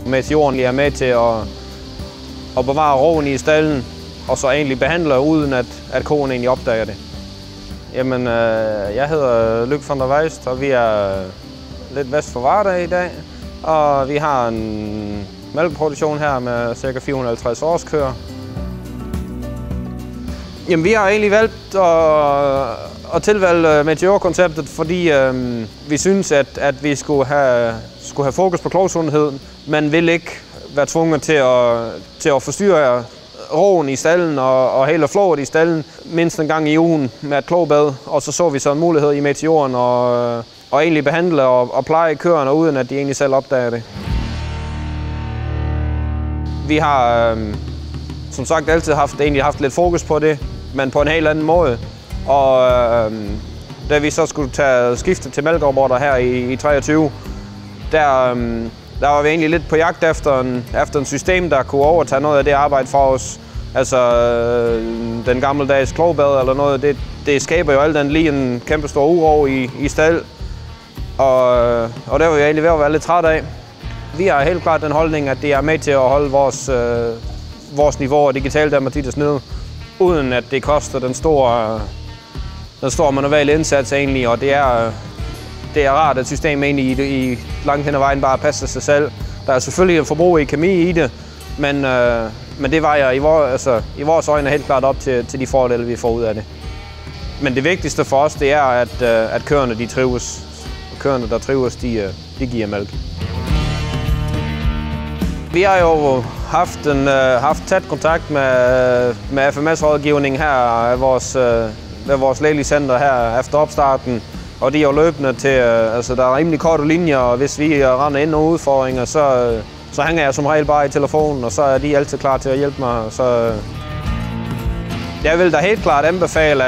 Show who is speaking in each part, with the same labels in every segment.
Speaker 1: Meteoren er med til at bevare roen i stalden, og så egentlig behandler uden at koen egentlig opdager det. Jamen, jeg hedder Luc van der Weist, og vi er lidt vest for Varde i dag. Og vi har en mælkeproduktion her med ca. 450 årskøer. Jamen, vi har egentlig valgt at tilvælge Meteor-konceptet, fordi vi synes, at vi skulle have fokus på klovsundheden. Man vil ikke være tvunget til at forstyrre roen i stalden og hele flowet i stalden mindst en gang i ugen med et klovbad. Og så vi så en mulighed i Meteoren og egentlig behandle og pleje køerne, uden at de egentlig selv opdager det. Vi har som sagt altid haft lidt fokus på det, men på en helt anden måde. Og da vi så skulle skifte til mælkerobotter her i 23, der var vi egentlig lidt på jagt efter en system, der kunne overtage noget af det arbejde for os. Altså den gammeldags klovbad eller noget, det skaber jo alt andet lige en kæmpe stor uro i stald. Og der var vi egentlig ved at være lidt træt af. Vi har helt klart den holdning, at det er med til at holde vores niveau af digital dermatitis nede, uden at det koster den store manuelle indsats egentlig, og det er rart, at systemet egentlig i langt hen ad vejen bare passer sig selv. Der er selvfølgelig et forbrug i kemi i det, men det vejer i vores øjne helt klart op til de fordele, vi får ud af det. Men det vigtigste for os, det er, at køerne de trives. Køerne, der trives, de giver mælk. Vi har jo haft tæt kontakt med FMS-rådgivning her ved vores lægeligcenter her efter opstarten. Og de er jo løbende til, der er rimelig korte linjer, og hvis vi render ind nogle udfordringer, så hænger jeg som regel bare i telefonen, og så er de altid klar til at hjælpe mig. Så jeg vil da helt klart anbefale,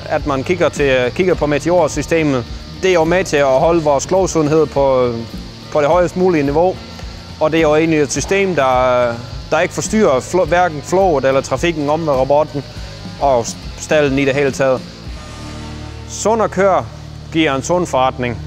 Speaker 1: at man kigger på Meteor-systemet. Det er jo med til at holde vores klovsundhed på det højest mulige niveau. Og det er jo egentlig et system, der ikke forstyrrer hverken flowet eller trafikken om med robotten og stalden i det hele taget. Sund at køre giver en sund forretning.